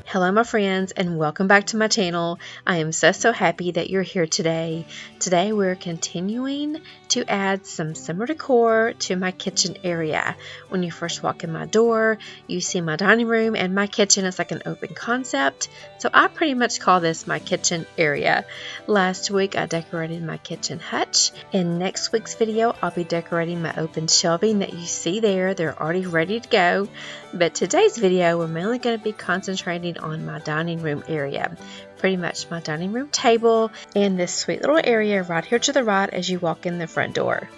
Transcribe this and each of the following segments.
Hello my friends and welcome back to my channel. I am so happy that you're here today. Today we're continuing to add some summer decor to my kitchen area. When you first walk in my door, you see my dining room and my kitchen is like an open concept. So I pretty much call this my kitchen area. Last week I decorated my kitchen hutch. In next week's video I'll be decorating my open shelving that you see there. They're already ready to go. But today's video we're mainly going to be concentrating on my dining room area, pretty much my dining room table and this sweet little area right here to the right as you walk in the front door.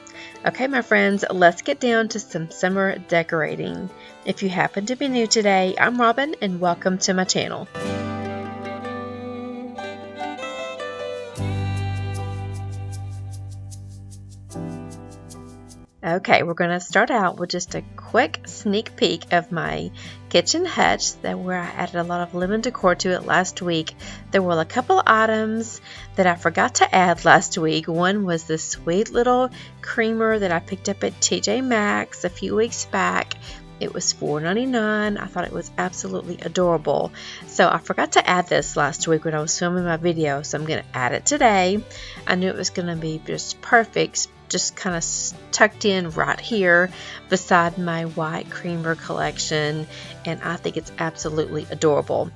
Okay my friends, let's get down to some summer decorating. If you happen to be new today, I'm Robin and welcome to my channel. Okay, we're going to start out with just a quick sneak peek of my kitchen hutch where I added a lot of lemon decor to it last week. There were a couple items that I forgot to add last week. One was this sweet little creamer that I picked up at TJ Maxx a few weeks back. It was $4.99. I thought it was absolutely adorable. So I forgot to add this last week when I was filming my video, so I'm going to add it today. I knew it was going to be just perfect, just kind of tucked in right here beside my white creamer collection, and I think it's absolutely adorable.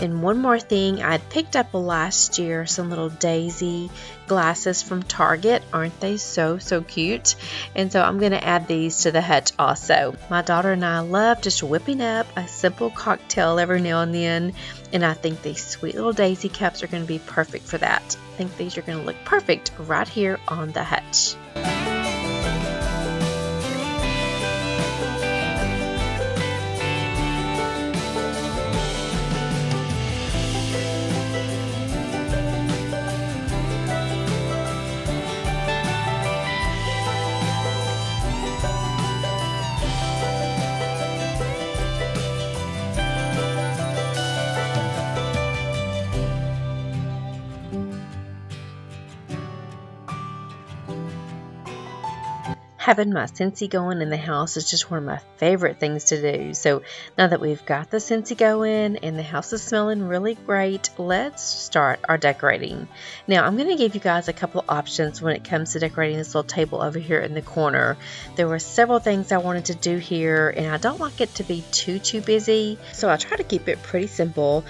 And one more thing, I'd picked up last year some little daisy glasses from Target. Aren't they so cute? And so I'm going to add these to the hutch also. My daughter and I love just whipping up a simple cocktail every now and then, and I think these sweet little daisy cups are going to be perfect for that. I think these are going to look perfect right here on the hutch. Having my Scentsy going in the house is just one of my favorite things to do. So now that we've got the Scentsy going and the house is smelling really great, let's start our decorating. Now I'm going to give you guys a couple options when it comes to decorating this little table over here in the corner. There were several things I wanted to do here, and I don't like it to be too busy, so I try to keep it pretty simple.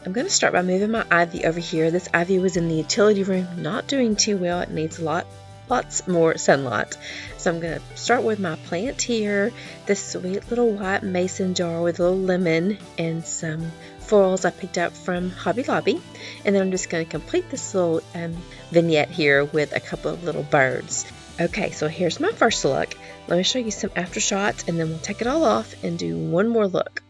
I'm going to start by moving my ivy over here. This ivy was in the utility room, not doing too well. It needs lots more sunlight. So I'm going to start with my plant here, this sweet little white mason jar with a little lemon and some foils I picked up from Hobby Lobby. And then I'm just going to complete this little vignette here with a couple of little birds. Okay, so here's my first look. Let me show you some after shots and then we'll take it all off and do one more look.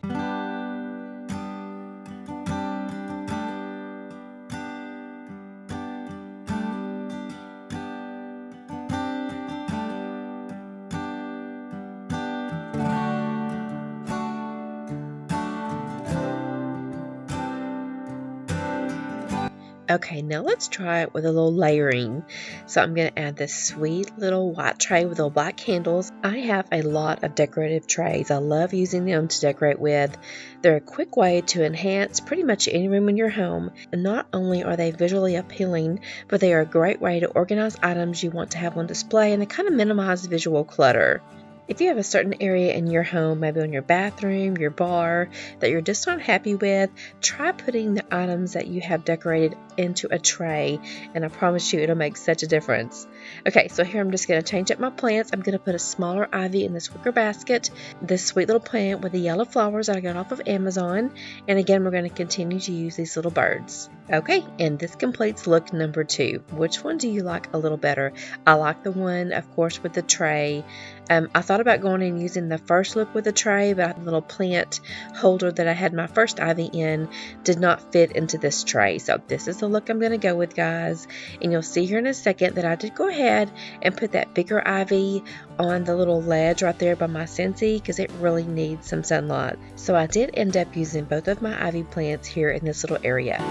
Okay, now let's try it with a little layering. So I'm going to add this sweet little white tray with little black candles. I have a lot of decorative trays. I love using them to decorate with. They're a quick way to enhance pretty much any room in your home. And not only are they visually appealing, but they are a great way to organize items you want to have on display, and they kind of minimize visual clutter. If you have a certain area in your home, maybe on your bathroom, your bar, that you're just not happy with, try putting the items that you have decorated into a tray, and I promise you it'll make such a difference. Okay, so here I'm just going to change up my plants. I'm going to put a smaller ivy in this wicker basket, this sweet little plant with the yellow flowers that I got off of Amazon, and again we're going to continue to use these little birds. Okay, and this completes look number 2. Which one do you like a little better? I like the one, of course, with the tray. I thought about going and using the first look with the tray, but the little plant holder that I had my first ivy in did not fit into this tray. So this is the look I'm going to go with, guys. And you'll see here in a second that I did go ahead and put that bigger ivy on the little ledge right there by my Scentsy because it really needs some sunlight. So I did end up using both of my ivy plants here in this little area.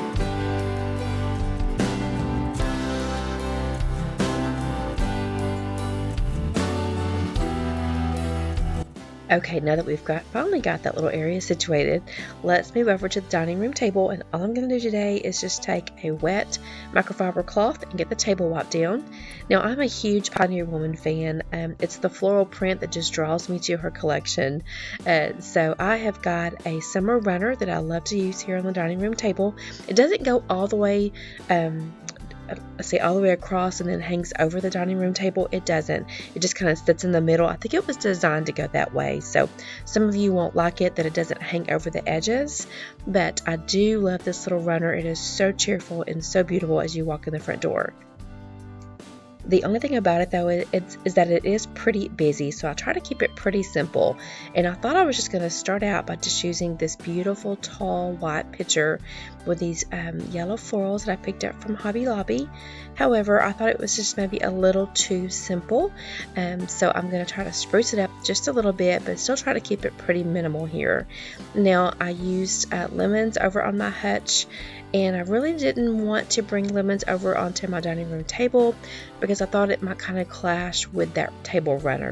Okay, now that we've finally got that little area situated, let's move over to the dining room table. And all I'm going to do today is just take a wet microfiber cloth and get the table wiped down. Now, I'm a huge Pioneer Woman fan. It's the floral print that just draws me to her collection. So I have got a summer runner that I love to use here on the dining room table. It doesn't go all the way all the way across and then hangs over the dining room table. It doesn't. It just kind of sits in the middle. I think it was designed to go that way. So some of you won't like it that it doesn't hang over the edges, but I do love this little runner. It is so cheerful and so beautiful as you walk in the front door. The only thing about it, though, is that it is pretty busy, so I try to keep it pretty simple. And I thought I was just going to start out by just using this beautiful, tall, white pitcher with these yellow florals that I picked up from Hobby Lobby. However, I thought it was just maybe a little too simple, so I'm going to try to spruce it up just a little bit, but still try to keep it pretty minimal here. Now, I used lemons over on my Hutch, and I really didn't want to bring lemons over onto my dining room table because I thought it might kind of clash with that table runner.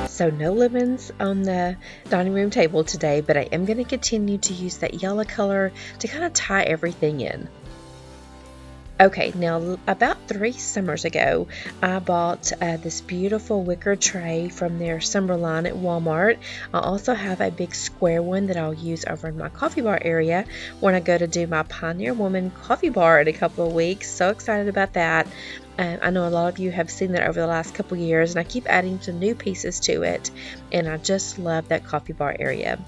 So no lemons on the dining room table today, but I am going to continue to use that yellow color to kind of tie everything in. Okay, now about 3 summers ago, I bought this beautiful wicker tray from their summer line at Walmart. I also have a big square one that I'll use over in my coffee bar area when I go to do my Pioneer Woman coffee bar in a couple of weeks. So excited about that. I know a lot of you have seen that over the last couple years, and I keep adding some new pieces to it, and I just love that coffee bar area.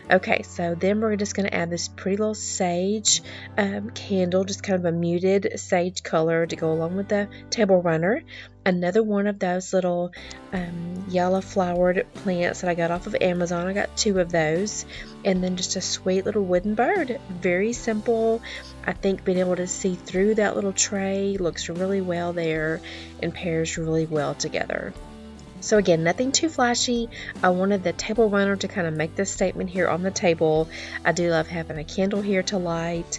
Okay, so then we're just going to add this pretty little sage candle, just kind of a muted sage color to go along with the table runner. Another one of those little yellow flowered plants that I got off of Amazon. I got 2 of those. And then just a sweet little wooden bird. Very simple. I think being able to see through that little tray looks really well there and pairs really well together. So again, nothing too flashy. I wanted the table runner to kind of make this statement here on the table. I do love having a candle here to light.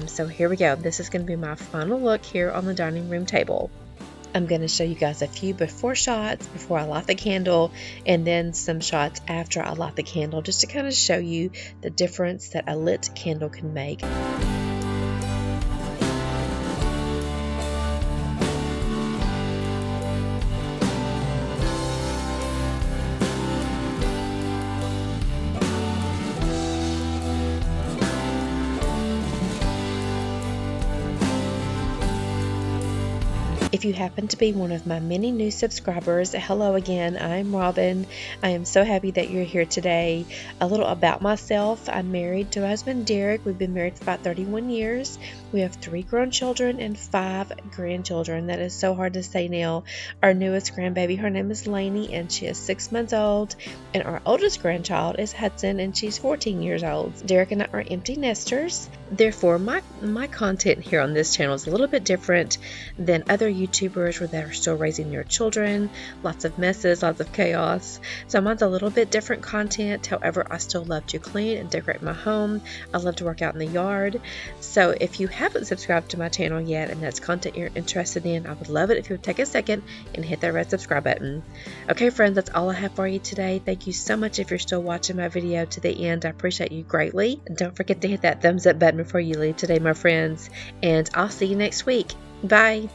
So here we go. This is going to be my final look here on the dining room table. I'm going to show you guys a few before shots before I light the candle, and then some shots after I light the candle, just to kind of show you the difference that a lit candle can make. If you happen to be one of my many new subscribers, hello again, I'm Robin. I am so happy that you're here today. A little about myself. I'm married to my husband Derek. We've been married for about 31 years. We have 3 grown children and 5 grandchildren. That is so hard to say now. Our newest grandbaby, her name is Lainey, and she is 6 months old. And our oldest grandchild is Hudson, and she's 14 years old. Derek and I are empty nesters. Therefore, my content here on this channel is a little bit different than other YouTubers where they're still raising their children, lots of messes, lots of chaos. So mine's a little bit different content. However, I still love to clean and decorate my home. I love to work out in the yard. So if you haven't subscribed to my channel yet and that's content you're interested in, I would love it if you would take a second and hit that red subscribe button. Okay, friends, that's all I have for you today. Thank you so much if you're still watching my video to the end. I appreciate you greatly. And don't forget to hit that thumbs up button before you leave today, my friends. And I'll see you next week. Bye.